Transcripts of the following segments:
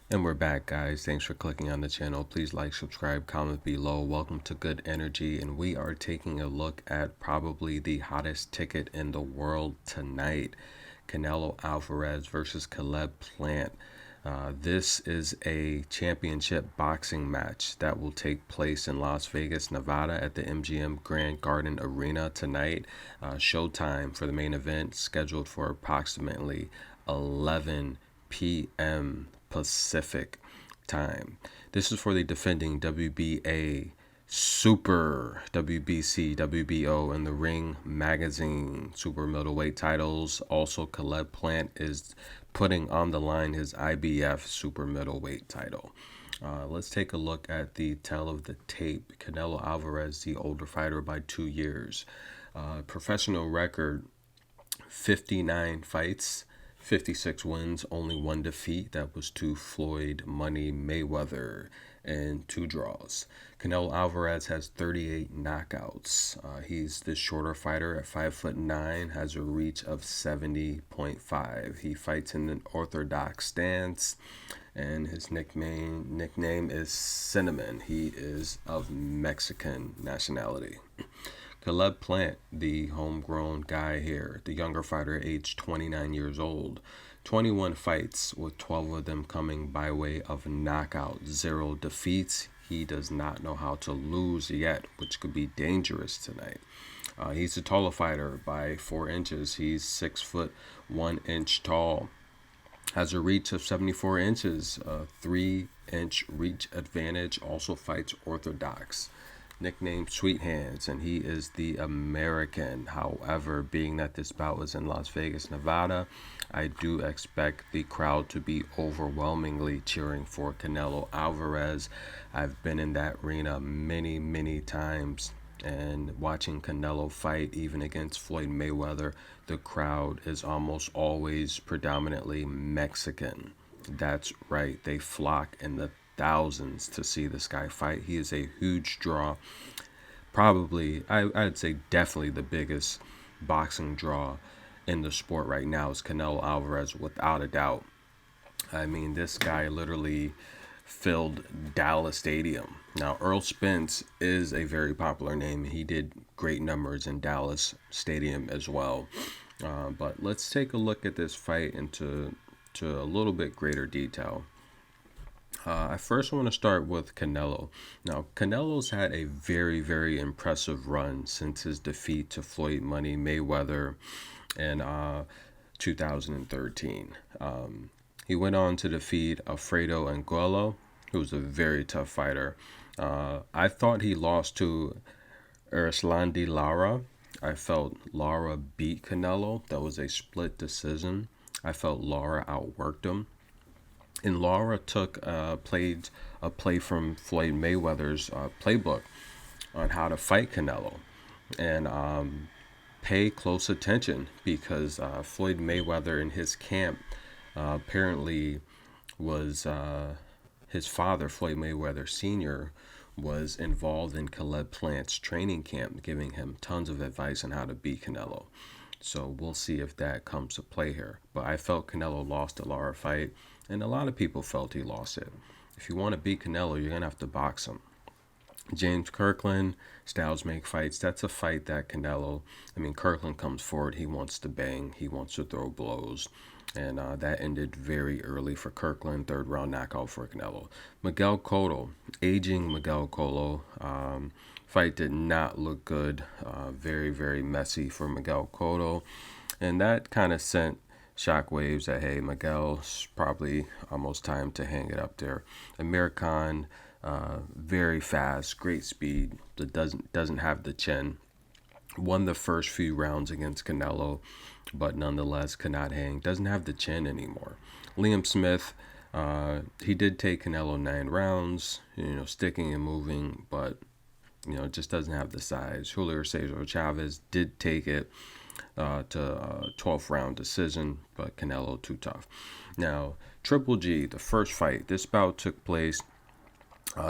And we're back, guys. Thanks for clicking on the channel. Please like, subscribe, comment below. Welcome to Good Energy. And we are taking a look at probably the hottest ticket in the world tonight, Canelo Alvarez versus Caleb Plant. This is a championship boxing match that will take place in Las Vegas, Nevada at the MGM Grand Garden Arena tonight. Showtime for the main event scheduled for approximately 11 p.m. Pacific time. This is for the defending WBA Super WBC, WBO, and the Ring Magazine Super Middleweight titles. Also, Caleb Plant is putting on the line his IBF Super Middleweight title. Let's take a look at the tale of the tape. Canelo Alvarez, the older fighter by 2 years. Professional record 59 fights, 56 wins, only one defeat. That was to Floyd Money Mayweather, and 2 draws. Canelo Alvarez has 38 knockouts. He's the shorter fighter at 5'9", has a reach of 70.5. He fights in an orthodox stance, and his nickname is Cinnamon. He is of Mexican nationality. Caleb Plant, the homegrown guy here, the younger fighter, aged 29 years old. 21 fights, with 12 of them coming by way of knockout. 0 defeats. He does not know how to lose yet, which could be dangerous tonight. He's a taller fighter by 4 inches. He's 6 foot 1 inch tall. Has a reach of 74 inches, a 3-inch reach advantage. Also fights orthodox. Nicknamed Sweet Hands, and he is the American. However, being that this bout was in Las Vegas, Nevada, I do expect the crowd to be overwhelmingly cheering for Canelo Alvarez. I've been in that arena many times, and watching Canelo fight, even against Floyd Mayweather, the crowd is almost always predominantly Mexican. That's right, they flock in the thousands to see this guy fight. He is a huge draw. Probably, I'd say definitely the biggest boxing draw in the sport right now is Canelo Alvarez, without a doubt. I mean, this guy literally filled Dallas Stadium. Now, Earl Spence is a very popular name. He did great numbers in Dallas Stadium as well. But let's take a look at this fight into a little bit greater detail. I first want to start with Canelo. Now, Canelo's had a very impressive run since his defeat to Floyd Money Mayweather in 2013. He went on to defeat Alfredo Angulo, who was a very tough fighter. I thought he lost to Erislandy Lara. I felt Lara beat Canelo. That was a split decision. I felt Lara outworked him. And Lara played a play from Floyd Mayweather's playbook on how to fight Canelo. And pay close attention, because Floyd Mayweather in his camp apparently was his father, Floyd Mayweather Sr., was involved in Caleb Plant's training camp, giving him tons of advice on how to beat Canelo. So we'll see if that comes to play here. But I felt Canelo lost the Lara fight, and a lot of people felt he lost it. If you want to beat Canelo, you're going to have to box him. James Kirkland, styles make fights. That's a fight that Kirkland comes forward. He wants to bang. He wants to throw blows. And that ended very early for Kirkland. 3rd round knockout for Canelo. Miguel Cotto, aging Miguel Cotto. Fight did not look good. Very messy for Miguel Cotto. And that kind of sent shockwaves that, hey, Miguel's probably almost time to hang it up there. Amir Khan, very fast, great speed, but doesn't have the chin. Won the first few rounds against Canelo, but nonetheless cannot hang. Doesn't have the chin anymore. Liam Smith, he did take Canelo 9 rounds, sticking and moving, but just doesn't have the size. Julio Cesar Chavez did take it to 12th round decision, but Canelo too tough. Now, Triple G, the first fight. This bout took place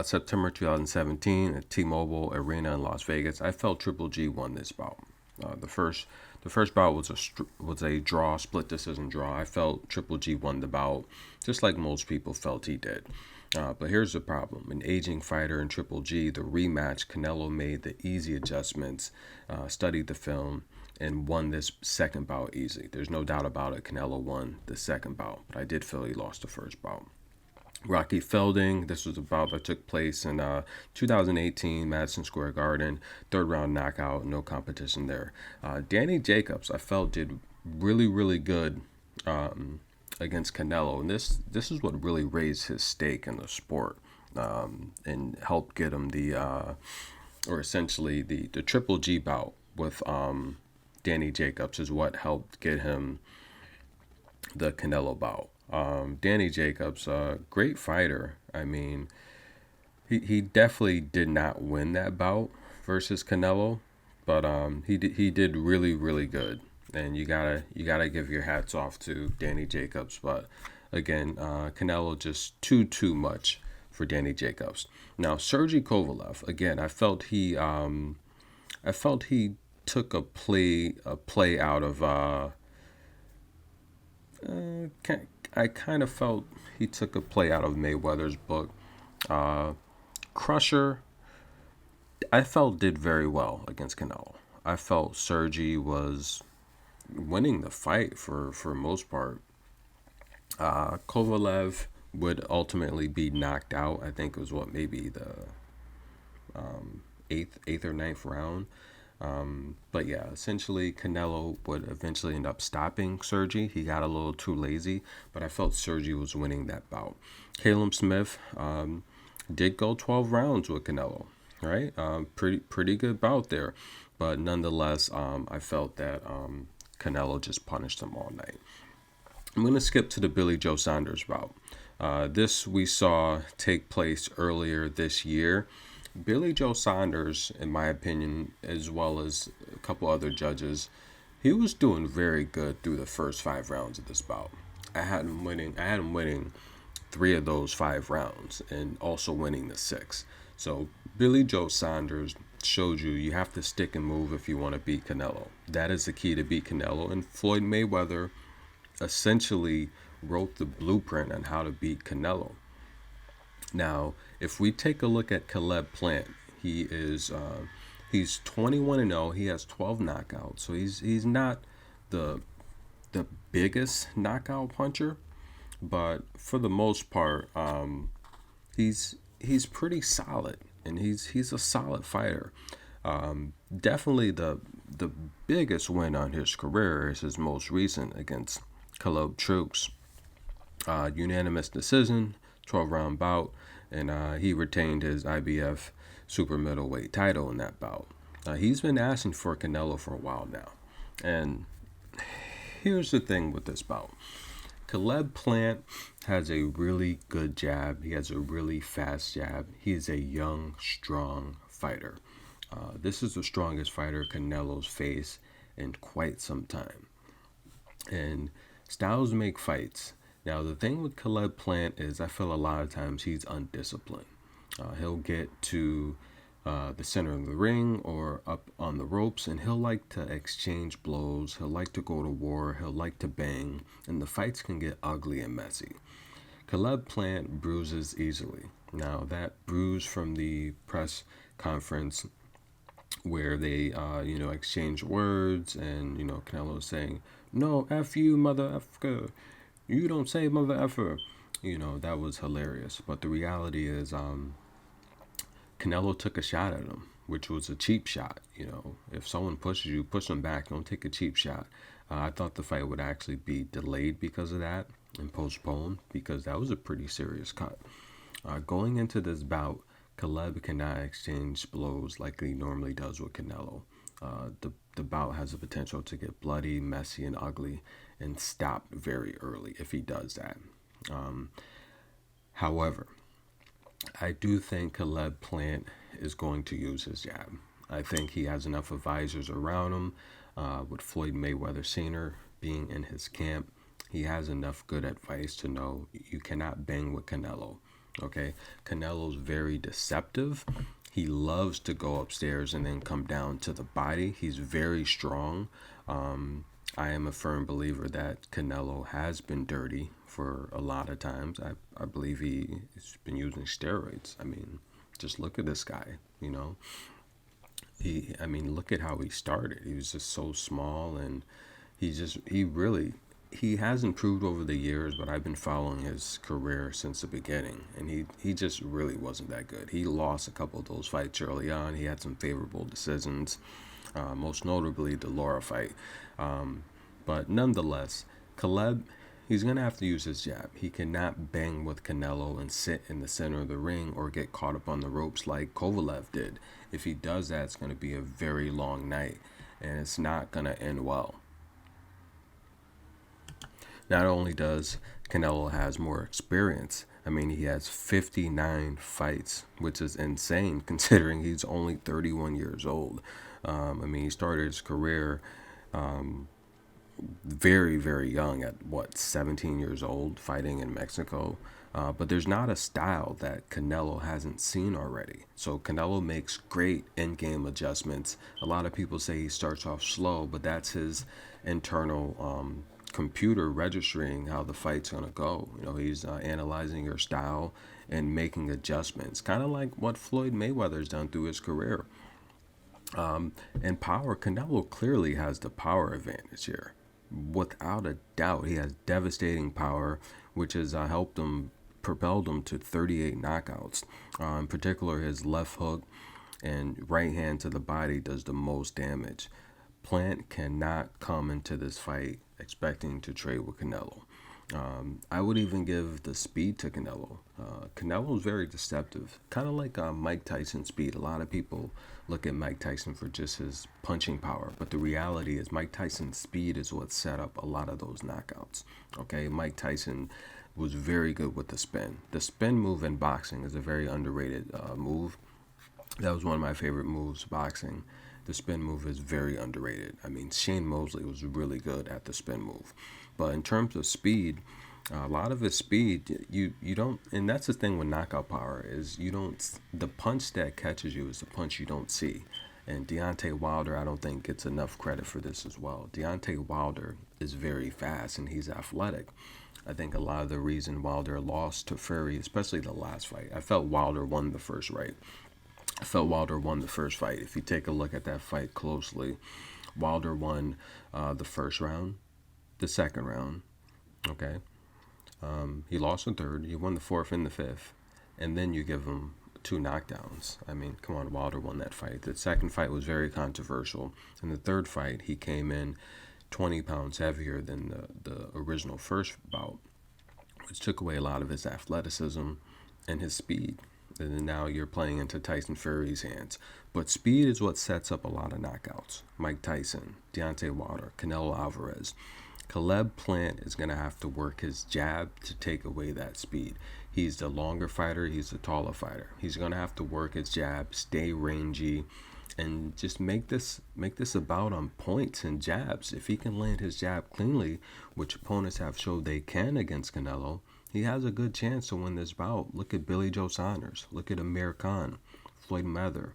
September 2017 at T-Mobile Arena in Las Vegas. I felt Triple G won this bout. The first bout was a draw, split decision draw. I felt Triple G won the bout, just like most people felt he did. But here's the problem: an aging fighter in Triple G, the rematch, Canelo made the easy adjustments, studied the film, and won this second bout easy. There's no doubt about it. Canelo won the second bout, but I did feel he lost the first bout. Rocky Felding. This was a bout that took place in 2018, Madison Square Garden. Third round knockout, no competition there. Danny Jacobs, I felt, did really, really good against Canelo, and this is what really raised his stake in the sport, and helped get him or essentially the Triple G bout with Danny Jacobs is what helped get him the Canelo bout. Danny Jacobs, great fighter. I mean, he definitely did not win that bout versus Canelo, but he did really, really good, and you gotta give your hats off to Danny Jacobs. But again, Canelo just too much for Danny Jacobs. Now Sergey Kovalev, again, I felt he took a play out of I kind of felt he took a play out of Mayweather's book. Uh, Crusher, I felt, did very well against Canelo. I felt Sergi was winning the fight for most part. Kovalev would ultimately be knocked out. I think it was what, maybe the eighth or ninth round. But yeah, essentially Canelo would eventually end up stopping Sergi. He got a little too lazy, but I felt Sergi was winning that bout. Caleb Smith did go 12 rounds with Canelo, right? Pretty good bout there, but nonetheless, I felt that Canelo just punished him all night. I'm going to skip to the Billy Joe Saunders bout. This we saw take place earlier this year. Billy Joe Saunders, in my opinion, as well as a couple other judges, he was doing very good through the first 5 rounds of this bout. I had him winning. I had him winning 3 of those 5 rounds, and also winning the sixth. So Billy Joe Saunders showed you have to stick and move if you want to beat Canelo. That is the key to beat Canelo. And Floyd Mayweather essentially wrote the blueprint on how to beat Canelo. Now, if we take a look at Caleb Plant, he's 21-0. He has 12 knockouts. So he's not the the biggest knockout puncher, but for the most part, he's pretty solid, and he's a solid fighter. Definitely the biggest win on his career is his most recent against Caleb Trooks. Unanimous decision, 12-round bout, and he retained his IBF super middleweight title in that bout. He's been asking for Canelo for a while now. And here's the thing with this bout. Caleb Plant has a really good jab. He has a really fast jab. He is a young, strong fighter. This is the strongest fighter Canelo's faced in quite some time. And styles make fights. Now, the thing with Caleb Plant is I feel a lot of times he's undisciplined. He'll get to the center of the ring or up on the ropes, and he'll like to exchange blows. He'll like to go to war. He'll like to bang, and the fights can get ugly and messy. Caleb Plant bruises easily. Now, that bruise from the press conference where they, exchange words, and, Canelo saying, "No, F you, mother effer. You don't say mother effer." That was hilarious. But the reality is, Canelo took a shot at him, which was a cheap shot. If someone pushes you, push them back. Don't take a cheap shot. I thought the fight would actually be delayed because of that and postponed, because that was a pretty serious cut. Going into this bout, Caleb cannot exchange blows like he normally does with Canelo. The bout has the potential to get bloody, messy, and ugly, and stop very early if he does that. However, I do think Caleb Plant is going to use his jab. I think he has enough advisors around him, with Floyd Mayweather Sr. being in his camp. He has enough good advice to know you cannot bang with Canelo. Okay, Canelo's very deceptive. He loves to go upstairs and then come down to the body. He's very strong. I am a firm believer that Canelo has been dirty for a lot of times. I believe he's been using steroids. I mean, just look at this guy, you know. I mean, look at how he started. He was just so small, and he has improved over the years, but I've been following his career since the beginning, and he just really wasn't that good. He lost a couple of those fights early on. He had some favorable decisions, most notably the Laura fight. But nonetheless, Caleb, he's going to have to use his jab. He cannot bang with Canelo and sit in the center of the ring or get caught up on the ropes like Kovalev did. If he does that, it's going to be a very long night, and it's not going to end well. Not only does Canelo has more experience, I mean, he has 59 fights, which is insane considering he's only 31 years old. I mean, he started his career very, very young at 17 years old, fighting in Mexico. But there's not a style that Canelo hasn't seen already. So Canelo makes great in-game adjustments. A lot of people say he starts off slow, but that's his internal computer registering how the fight's gonna go. You know, he's analyzing your style and making adjustments, kind of like what Floyd Mayweather's done through his career. And power, Canelo clearly has the power advantage here. Without a doubt, he has devastating power, which has helped him, propelled him to 38 knockouts. In particular, his left hook and right hand to the body does the most damage. Plant cannot come into this fight expecting to trade with Canelo. I would even give the speed to Canelo. Canelo is very deceptive, kind of like Mike Tyson's speed. A lot of people look at Mike Tyson for just his punching power, but the reality is Mike Tyson's speed is what set up a lot of those knockouts. Okay, Mike Tyson was very good with the spin. The spin move in boxing is a very underrated move. That was one of my favorite moves, boxing. The spin move is very underrated. I mean, Shane Mosley was really good at the spin move. But in terms of speed, a lot of his speed, you don't, and that's the thing with knockout power is you don't, the punch that catches you is the punch you don't see. And Deontay Wilder, I don't think gets enough credit for this as well. Deontay Wilder is very fast and he's athletic. I think a lot of the reason Wilder lost to Fury, especially the last fight, I felt Wilder won the first fight. If you take a look at that fight closely, Wilder won the first round, the second round, okay? He lost the third, he won the fourth and the fifth, and then you give him 2 knockdowns. I mean, come on, Wilder won that fight. The second fight was very controversial. In the third fight, he came in 20 pounds heavier than the original first bout, which took away a lot of his athleticism and his speed. And then now you're playing into Tyson Fury's hands. But speed is what sets up a lot of knockouts. Mike Tyson, Deontay Wilder, Canelo Alvarez. Caleb Plant is going to have to work his jab to take away that speed. He's the longer fighter. He's the taller fighter. He's going to have to work his jab, stay rangy, and just make this about on points and jabs. If he can land his jab cleanly, which opponents have showed they can against Canelo, he has a good chance to win this bout. Look at Billy Joe Saunders. Look at Amir Khan, Floyd Mayweather,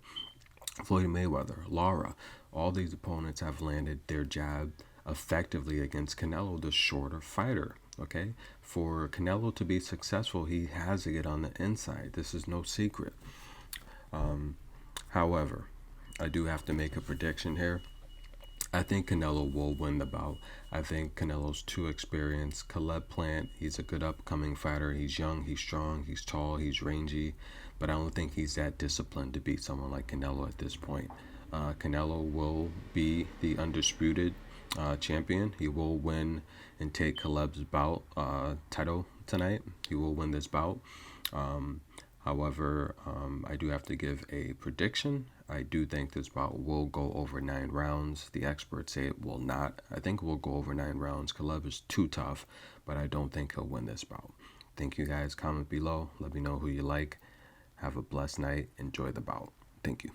Lara. All these opponents have landed their jab effectively against Canelo, the shorter fighter. Okay, for Canelo to be successful, he has to get on the inside. This is no secret. However, I do have to make a prediction here. I think Canelo will win the bout. I think Canelo's too experienced. Caleb Plant, he's a good upcoming fighter. He's young, he's strong, he's tall, he's rangy, but I don't think he's that disciplined to beat someone like Canelo at this point. Canelo will be the undisputed champion. He will win and take Caleb's bout title tonight. He will win this bout. However, I do have to give a prediction. I do think this bout will go over 9 rounds. The experts say it will not. I think it will go over 9 rounds. Caleb is too tough, but I don't think he'll win this bout. Thank you guys. Comment below. Let me know who you like. Have a blessed night. Enjoy the bout. Thank you.